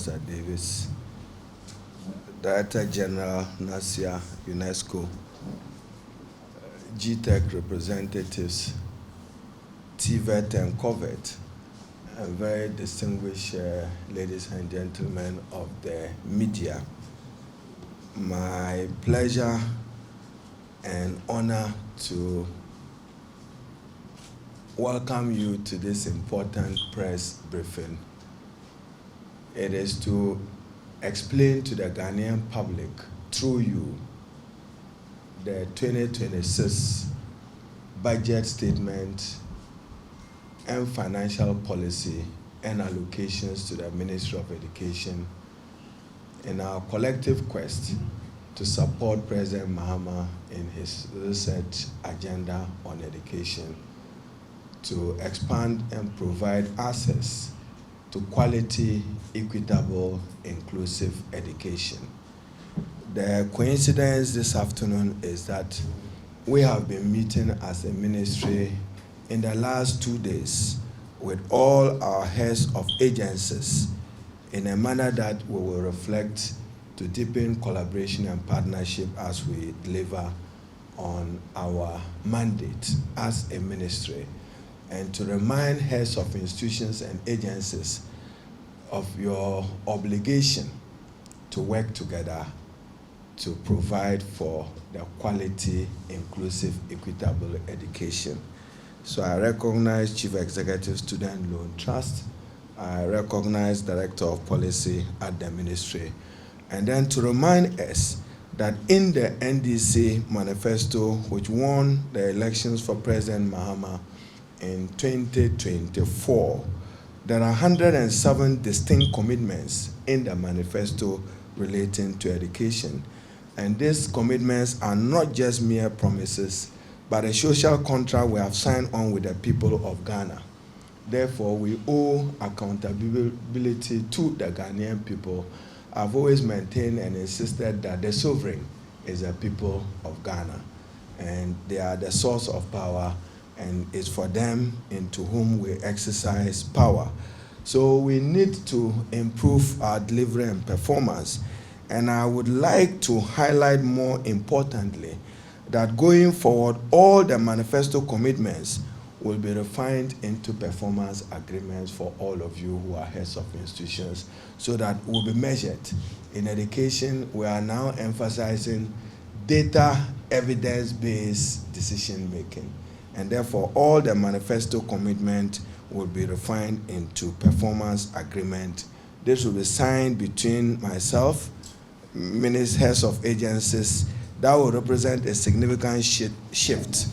Professor Davis, Director General, NASIA, UNESCO, GTEC representatives, TVET and COVET, and very distinguished ladies and gentlemen of the media. My pleasure and honor to welcome you to this important press briefing. It is to explain to the Ghanaian public, through you, the 2026 budget statement and financial policy and allocations to the Ministry of Education in our collective quest to support President Mahama in his research agenda on education, to expand and provide access to quality, equitable, inclusive education. The coincidence this afternoon is that we have been meeting as a ministry in the last 2 days with all our heads of agencies in a manner that we will reflect to deepen collaboration and partnership as we deliver on our mandate as a ministry, and to remind heads of institutions and agencies of your obligation to work together to provide for the quality, inclusive, equitable education. So I recognize Chief Executive Student Loan Trust. I recognize Director of Policy at the Ministry. And then to remind us that in the NDC manifesto, which won the elections for President Mahama in 2024, there are 107 distinct commitments in the manifesto relating to education. And these commitments are not just mere promises, but a social contract we have signed on with the people of Ghana. Therefore, we owe accountability to the Ghanaian people. I've always maintained and insisted that the sovereign is the people of Ghana, and they are the source of power, and it's for them into whom we exercise power. So we need to improve our delivery and performance. And I would like to highlight more importantly that going forward, all the manifesto commitments will be refined into performance agreements for all of you who are heads of institutions, so that we'll be measured. In education, we are now emphasizing data, evidence-based decision-making. And therefore, all the manifesto commitment will be refined into performance agreement. This will be signed between myself, heads of agencies. That will represent a significant shift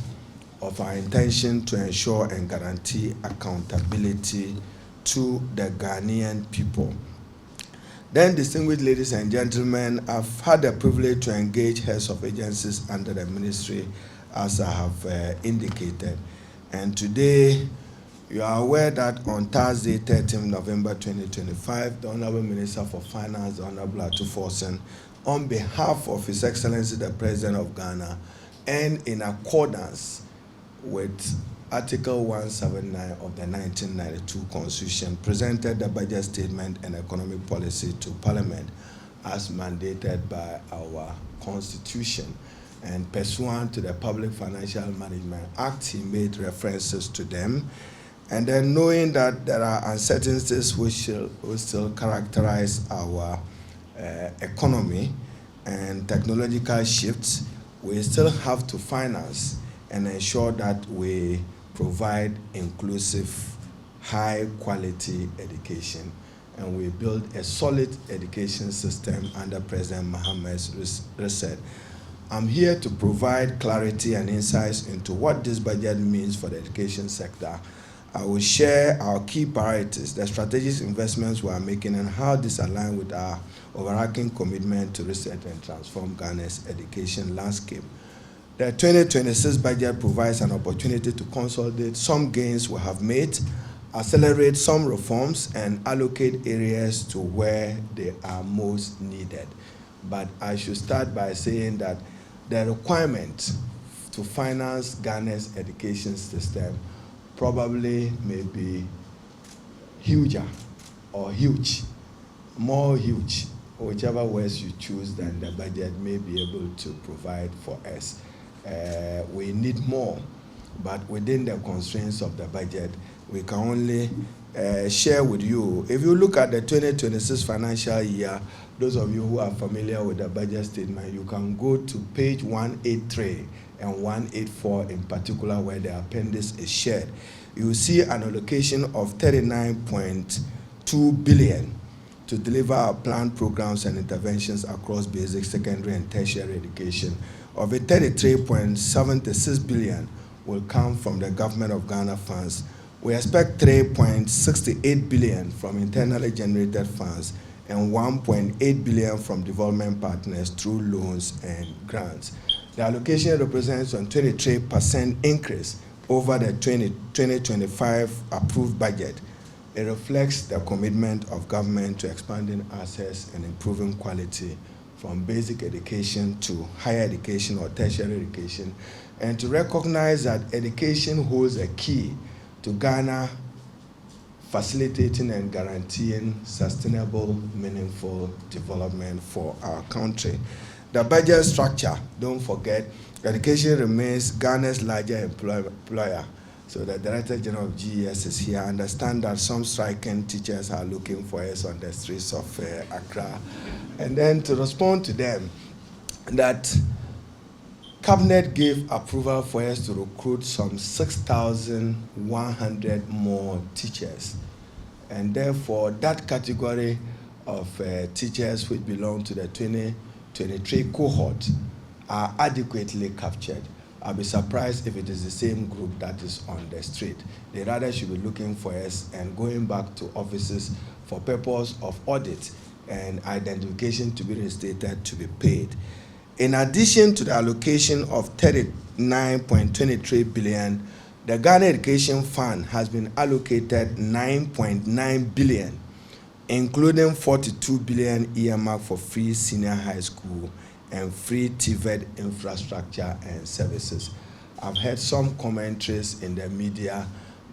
of our intention to ensure and guarantee accountability to the Ghanaian people. Then, distinguished ladies and gentlemen, I've had the privilege to engage heads of agencies under the ministry, as I have indicated. And today, you are aware that on Thursday, 13th November 2025, the Honorable Minister for Finance, the Honorable Akufo-Addo, on behalf of His Excellency the President of Ghana, and in accordance with Article 179 of the 1992 Constitution, presented the budget statement and economic policy to Parliament as mandated by our Constitution. And pursuant to the Public Financial Management Act, he made references to them. And then, knowing that there are uncertainties which will still characterize our economy and technological shifts, we still have to finance and ensure that we provide inclusive, high-quality education. And we build a solid education system under President Mahama's research. I'm here to provide clarity and insights into what this budget means for the education sector. I will share our key priorities, the strategic investments we are making, and how this aligns with our overarching commitment to research and transform Ghana's education landscape. The 2026 budget provides an opportunity to consolidate some gains we have made, accelerate some reforms, and allocate areas to where they are most needed. But I should start by saying that the requirement to finance Ghana's education system probably may be huge more huge, whichever words you choose, than the budget may be able to provide for us. We need more, but within the constraints of the budget, we can only share with you. If you look at the 2026 financial year, those of you who are familiar with the budget statement, you can go to page 183 and 184 in particular, where the appendix is shared. You see an allocation of 39.2 billion to deliver our planned programs and interventions across basic, secondary, and tertiary education. Of it, 33.76 billion will come from the Government of Ghana funds. We expect 3.68 billion from internally generated funds and 1.8 billion from development partners through loans and grants. The allocation represents a 23% increase over the 2025 approved budget. It reflects the commitment of government to expanding access and improving quality from basic education to higher education or tertiary education, and to recognize that education holds a key to Ghana facilitating and guaranteeing sustainable, meaningful development for our country. The budget structure, don't forget, education remains Ghana's largest employer. So the Director General of GES is here. I understand that some striking teachers are looking for us on the streets of Accra. And then to respond to them, that Cabinet gave approval for us to recruit some 6,100 more teachers. And therefore, that category of teachers which belong to the 2023 cohort are adequately captured. I'll be surprised if it is the same group that is on the street. They rather should be looking for us and going back to offices for purpose of audit and identification to be restated to be paid. In addition to the allocation of 39.23 billion, the Ghana Education Fund has been allocated 9.9 billion, including 42 billion earmarked for free senior high school and free TVET infrastructure and services. I've heard some commentaries in the media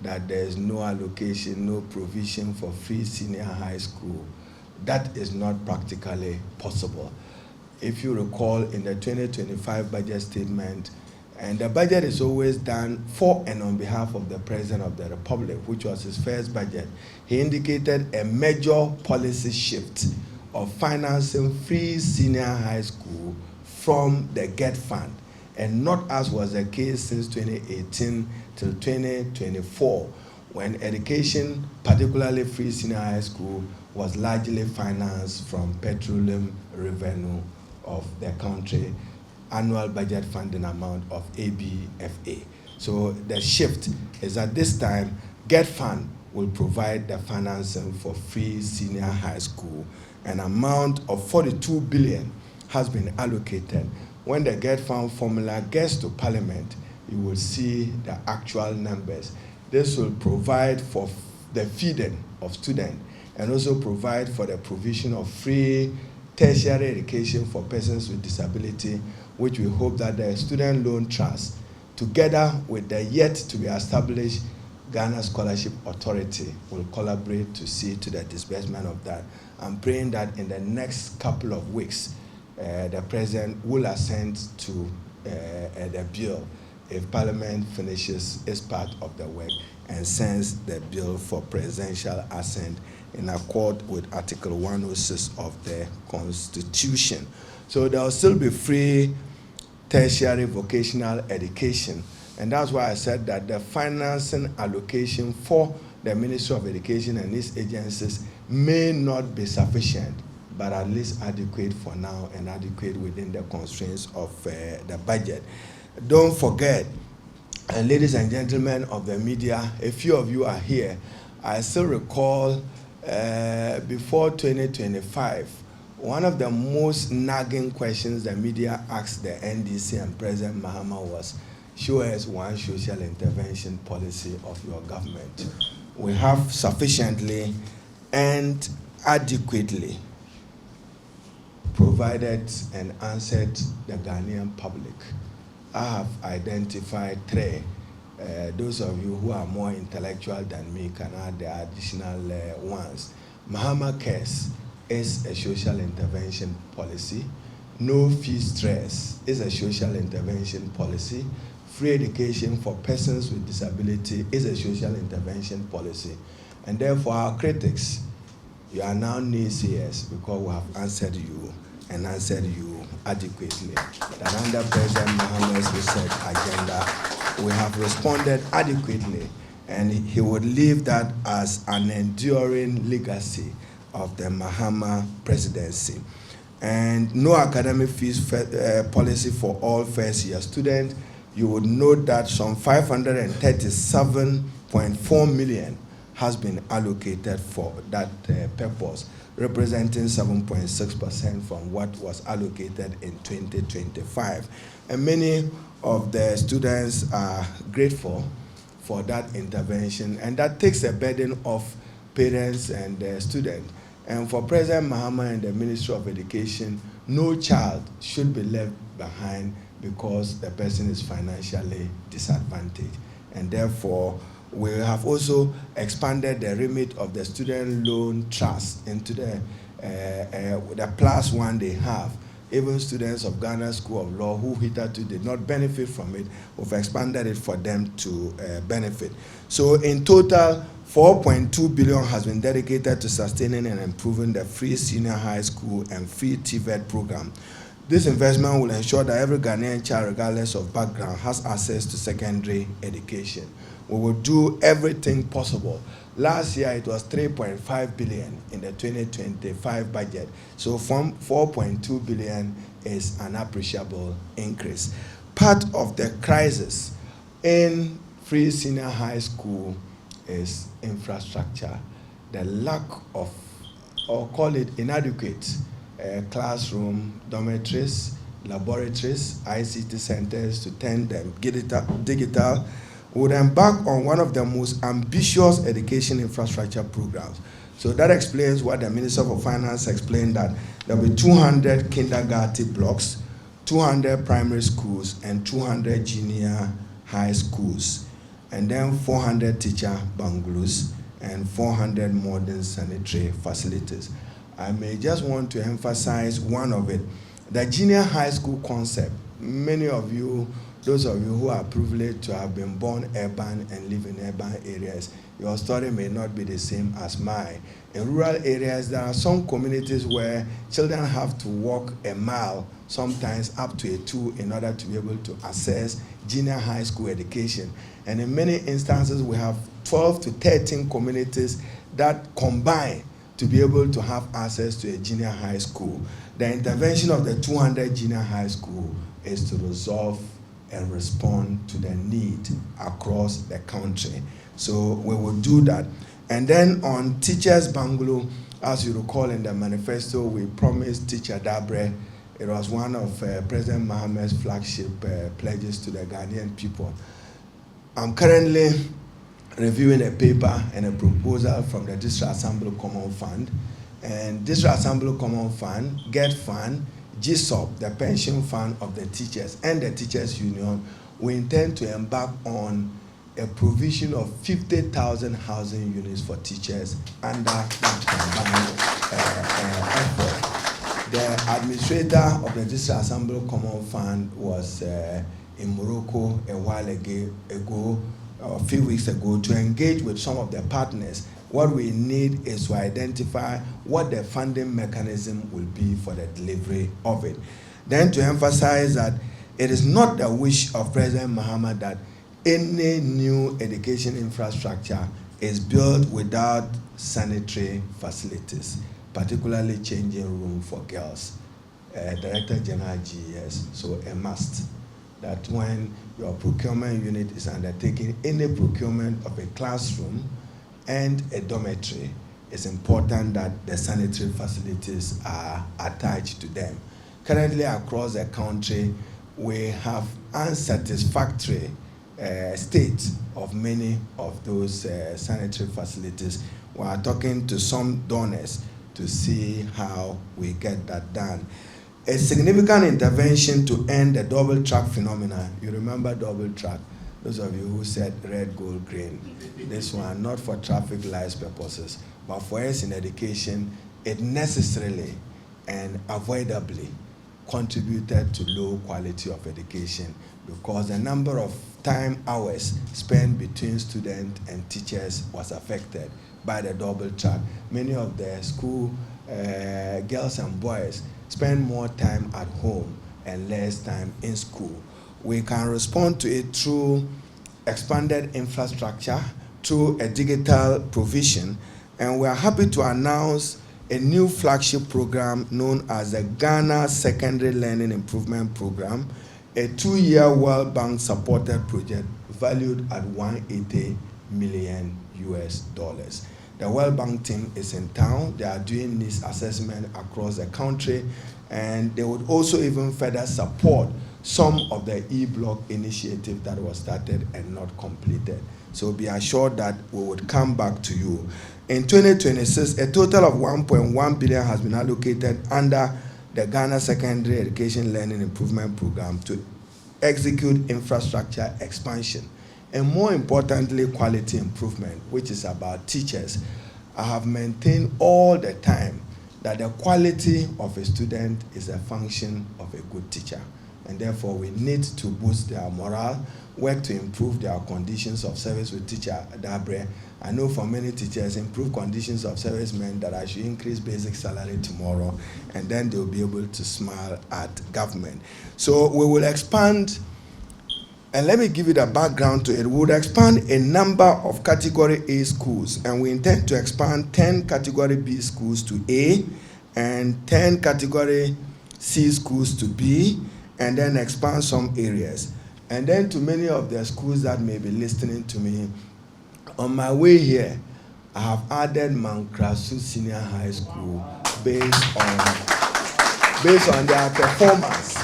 that there is no allocation, no provision for free senior high school. That is not practically possible. If you recall, in the 2025 budget statement, and the budget is always done for and on behalf of the President of the Republic, which was his first budget, he indicated a major policy shift of financing free senior high school from the GET fund, and not as was the case since 2018 till 2024, when education, particularly free senior high school, was largely financed from petroleum revenue of the country, annual budget funding amount of ABFA. So the shift is at this time, GET fund will provide the financing for free senior high school. An amount of 42 billion has been allocated. When the GET fund formula gets to Parliament, you will see the actual numbers. This will provide for the feeding of students and also provide for the provision of free tertiary education for persons with disability, which we hope that the Student Loan Trust, together with the yet to be established Ghana Scholarship Authority, will collaborate to see to the disbursement of that. I'm praying that in the next couple of weeks, the President will assent to the bill if Parliament finishes its part of the work and sends the bill for presidential assent in accord with Article 106 of the Constitution. So there will still be free tertiary vocational education. And that's why I said that the financing allocation for the Ministry of Education and its agencies may not be sufficient, but at least adequate for now and adequate within the constraints of the budget. Don't forget, and ladies and gentlemen of the media, a few of you are here. I still recall before 2025, one of the most nagging questions the media asked the NDC and President Mahama was, show us one social intervention policy of your government. We have sufficiently and adequately provided and answered the Ghanaian public. I have identified three. Those of you who are more intellectual than me can add the additional ones. Mahama Cares, is a social intervention policy. No fee stress is a social intervention policy. Free education for persons with disability is a social intervention policy. And therefore, our critics, you are now naysayers because we have answered you and answered you adequately. That under President Mahama's research agenda, we have responded adequately, and he would leave that as an enduring legacy of the Mahama presidency. And no academic fees policy for all first-year students. You would note that some 537.4 million has been allocated for that purpose, representing 7.6% from what was allocated in 2025. And many of the students are grateful for that intervention, and that takes a burden off parents and students. And for President Mahama and the Ministry of Education, no child should be left behind because the person is financially disadvantaged. And therefore, we have also expanded the remit of the student loan trust into the +1 they have. Even students of Ghana School of Law who hitherto did not benefit from it, we've expanded it for them to benefit. So in total, 4.2 billion has been dedicated to sustaining and improving the free senior high school and free TVET program. This investment will ensure that every Ghanaian child, regardless of background, has access to secondary education. We will do everything possible. Last year, it was 3.5 billion in the 2025 budget. So from 4.2 billion is an appreciable increase. Part of the crisis in free senior high school is infrastructure. The lack of, or call it inadequate, classroom, dormitories, laboratories, ICT centers to turn them digital, would embark on one of the most ambitious education infrastructure programs. So that explains what the Minister for Finance explained, that there will be 200 kindergarten blocks, 200 primary schools, and 200 junior high schools, and then 400 teacher bungalows, and 400 modern sanitary facilities. I may just want to emphasize one of it. The junior high school concept, many of you, those of you who are privileged to have been born urban and live in urban areas, your story may not be the same as mine. In rural areas, there are some communities where children have to walk a mile, sometimes up to 2, in order to be able to access junior high school education. And in many instances, we have 12 to 13 communities that combine to be able to have access to a junior high school. The intervention of the 200 junior high school is to resolve and respond to the need across the country. So we will do that. And then on teachers' bungalow, as you recall in the manifesto, we promised Teacher Dabre. It was one of President Mahama's flagship pledges to the Ghanaian people. I'm currently reviewing a paper and a proposal from the District Assembly Common Fund. And District Assembly Common Fund, GET Fund, GSOP, the pension fund of the teachers, and the Teachers Union, we intend to embark on a provision of 50,000 housing units for teachers under that combined effort. The administrator of the District Assembly Common Fund was in Morocco a while ago, a few weeks ago, to engage with some of the partners. What we need is to identify what the funding mechanism will be for the delivery of it. Then to emphasize that it is not the wish of President Mahama that any new education infrastructure is built without sanitary facilities, particularly changing room for girls. Director General GES, so a must that when your procurement unit is undertaking any procurement of a classroom and a dormitory, it's important that the sanitary facilities are attached to them. Currently across the country, we have unsatisfactory state of many of those sanitary facilities. We are talking to some donors to see how we get that done. A significant intervention to end the double track phenomena. You remember double track? Those of you who said red, gold, green. This one, not for traffic lights purposes, but for us in education, it necessarily and avoidably contributed to low quality of education because the number of time hours spent between students and teachers was affected by the double track. Many of the school girls and boys spend more time at home and less time in school. We can respond to it through expanded infrastructure, through a digital provision, and we are happy to announce a new flagship program known as the Ghana Secondary Learning Improvement Program, a 2-year World Bank supported project valued at $180 million. The World Bank team is in town. They are doing this assessment across the country, and they would also even further support some of the e-block initiative that was started and not completed. So be assured that we would come back to you. In 2026, a total of 1.1 billion has been allocated under the Ghana Secondary Education Learning Improvement Program to execute infrastructure expansion and, more importantly, quality improvement, which is about teachers. I have maintained all the time that the quality of a student is a function of a good teacher, and therefore we need to boost their morale, work to improve their conditions of service with Teacher Dabre. I know for many teachers, improved conditions of service meant that I should increase basic salary tomorrow, and then they'll be able to smile at government. So we will expand, and let me give you the background to it. We would expand a number of Category A schools, and we intend to expand 10 Category B schools to A, and 10 Category C schools to B, and then expand some areas. And then to many of the schools that may be listening to me, on my way here, I have added Mankrasu Senior High School based on their performance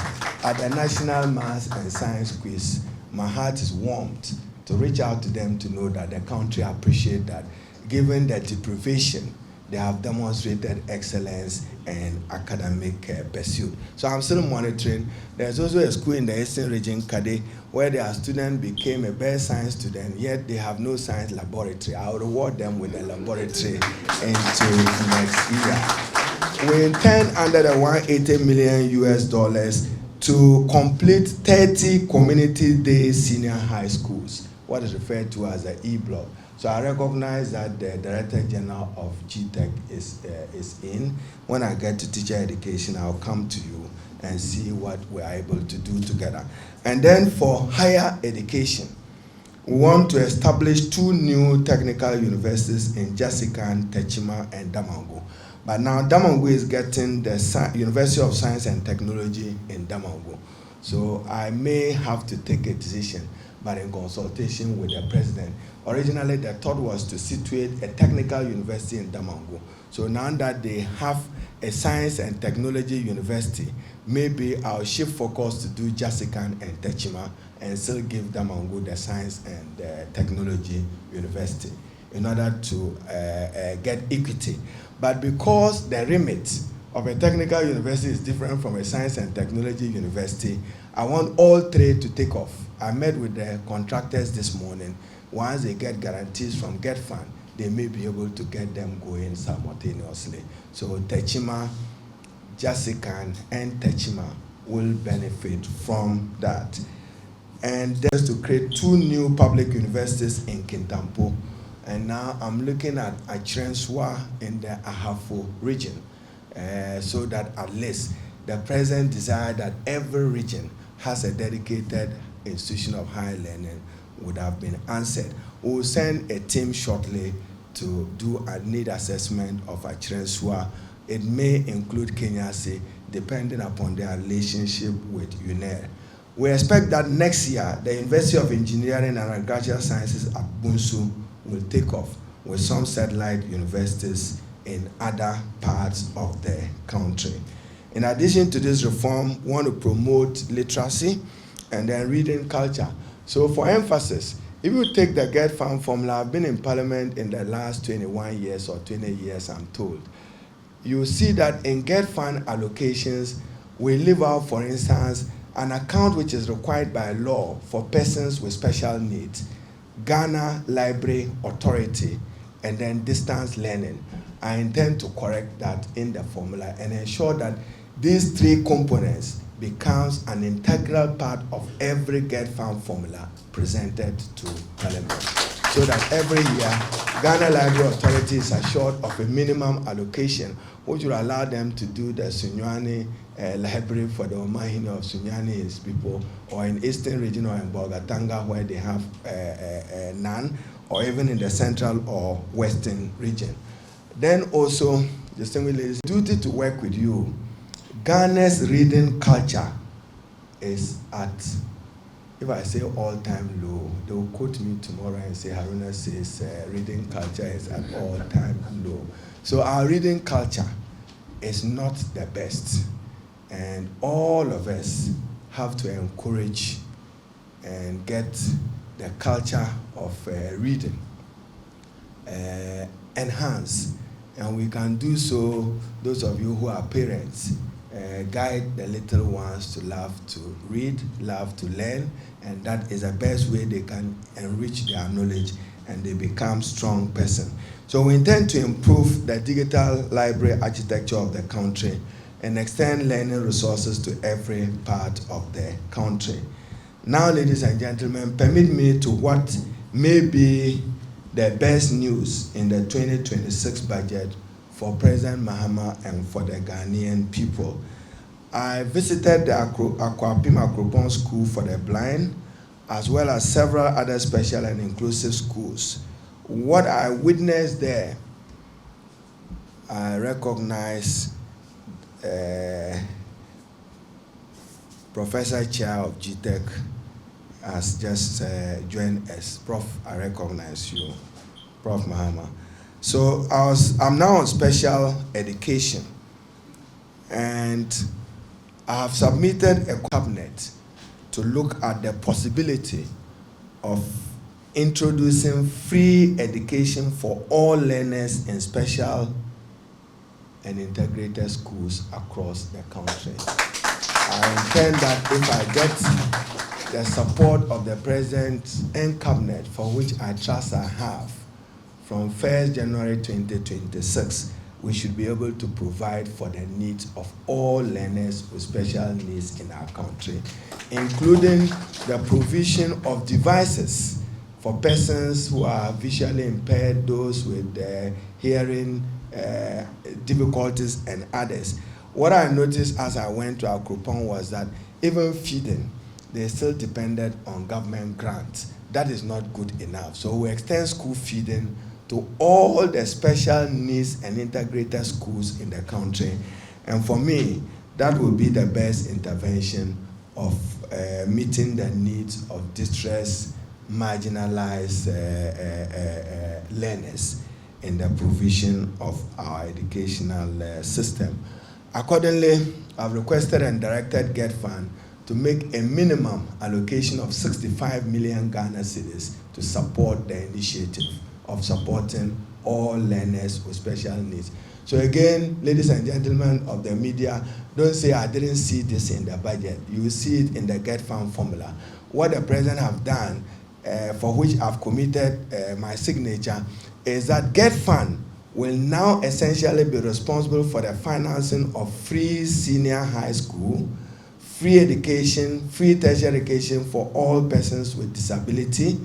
at the National Maths and Science Quiz. My heart is warmed to reach out to them to know that the country appreciates that. Given the deprivation, they have demonstrated excellence and academic pursuit. So I'm still monitoring. There's also a school in the Eastern Region, Kade, where their student became a best science student, yet they have no science laboratory. I'll reward them with a laboratory into next year. We intend under the $180 million to complete 30 community day senior high schools, what is referred to as the E-block. So I recognize that the Director General of GTech is in. When I get to teacher education, I'll come to you and see what we're able to do together. And then for higher education, we want to establish 2 new technical universities in Jasikan, Techima, and Damango. But now Damango is getting the University of Science and Technology in Damango. So I may have to take a decision, but in consultation with the president. Originally, the thought was to situate a technical university in Damango. So now that they have a science and technology university, maybe I'll shift focus to do Jasikan and Techima and still give Damango the science and technology university in order to get equity. But because the remit of a technical university is different from a science and technology university, I want all 3 to take off. I met with the contractors this morning. Once they get guarantees from GetFund, they may be able to get them going simultaneously. So Techima, Jasikan, and Techima will benefit from that. And there's to create 2 new public universities in Kintampo. And now I'm looking at Achirenswa in the Ahafo region, so that at least the president desired that every region has a dedicated institution of higher learning would have been answered. We will send a team shortly to do a need assessment of Achirenswa. It may include Kenyasi, depending upon their relationship with UNER. We expect that next year, the University of Engineering and Agricultural Sciences at Bunsu will take off with some satellite universities in other parts of the country. In addition to this reform, we want to promote literacy and then reading culture. So for emphasis, if you take the GetFund formula, I've been in Parliament in the last 21 years or 20 years, I'm told. You see that in GetFund allocations, we leave out, for instance, an account which is required by law for persons with special needs, Ghana Library Authority, and then distance learning. I intend to correct that in the formula and ensure that these three components becomes an integral part of every Get Found formula presented to Parliament, so that every year Ghana Library Authority is assured of a minimum allocation which will allow them to do the Sunyani library for the Omahini of Sunyani's people, or in Eastern region or in Bolgatanga where they have none, or even in the Central or Western region. Then also, distinguished ladies, duty to work with you. Ghana's reading culture is at, if I say all-time low, they will quote me tomorrow and say Haruna says reading culture is at all-time low. So our reading culture is not the best, and all of us have to encourage and get the culture of reading enhanced, and we can do so. Those of you who are parents, guide the little ones to love to read, love to learn, and that is the best way they can enrich their knowledge and they become strong person. So we intend to improve the digital library architecture of the country and extend learning resources to every part of the country. Now, ladies and gentlemen, permit me to what may be the best news in the 2026 budget for President Mahama and for the Ghanaian people. I visited the Akwapim Akropong School for the Blind, as well as several other special and inclusive schools. What I witnessed there, I recognize Professor Chair of GTech has just joined us. Prof, I recognize you, Prof Mahama. So I'm now on special education, and I have submitted a cabinet to look at the possibility of introducing free education for all learners in special and integrated schools across the country. I intend that if I get the support of the President and Cabinet, for which I trust I have, from 1st January 2026, we should be able to provide for the needs of all learners with special needs in our country, including the provision of devices for persons who are visually impaired, those with hearing difficulties, and others. What I noticed as I went to Akropong was that even feeding, they still depended on government grants. That is not good enough. So we extend school feeding to all the special needs and integrated schools in the country. And for me, that would be the best intervention of meeting the needs of distressed, marginalized learners in the provision of our educational system. Accordingly, I've requested and directed GetFund to make a minimum allocation of 65 million Ghana cedis to support the initiative of supporting all learners with special needs. So again, ladies and gentlemen of the media, don't say I didn't see this in the budget. You will see it in the GetFund formula. What the President have done, for which I've committed my signature, is that GetFund will now essentially be responsible for the financing of free senior high school, free education, free tertiary education for all persons with disability,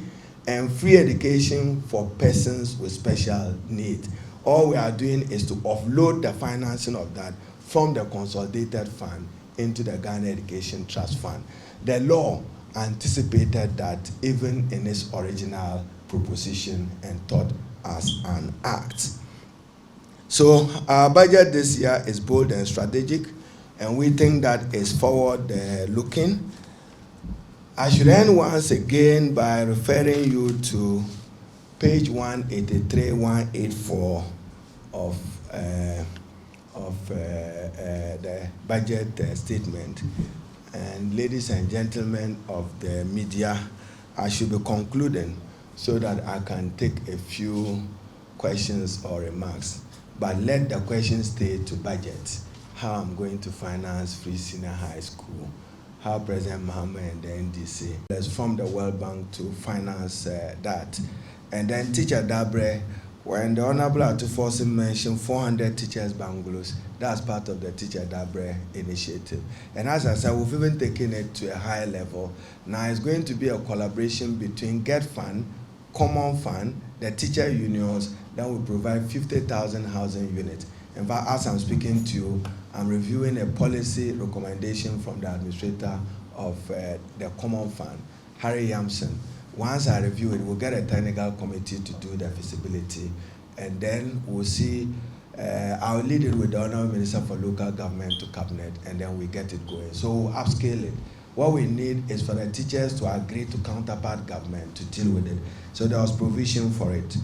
and free education for persons with special needs. All we are doing is to offload the financing of that from the consolidated fund into the Ghana Education Trust Fund. The law anticipated that even in its original proposition and thought as an act. So our budget this year is bold and strategic, and we think that is forward looking. I should end once again by referring you to page 183, 184 of the budget statement. And ladies and gentlemen of the media, I should be concluding so that I can take a few questions or remarks. But let the questions stay to budget. How I'm going to finance free senior high school, how President Mahama and the NDC let's from the World Bank to finance that. And then Teacher Dabre, When the Honorable Akufo-Addo mentioned 400 teachers bungalows, that's part of the Teacher Dabre initiative. And as I said, we've even taken it to a higher level. Now it's going to be a collaboration between Get Fund, Common Fund, the teacher unions, that will provide 50,000 housing units. In fact, as I'm speaking to you, I'm reviewing a policy recommendation from the administrator of the Common Fund, Harry Yamson. Once I review it, we'll get a technical committee to do the feasibility, and then we'll see. I'll lead it with the Honorable Minister for Local Government to Cabinet, and then we get it going. So we'll upscale it. What we need is for the teachers to agree to counterpart government to deal with it. So there was provision for it.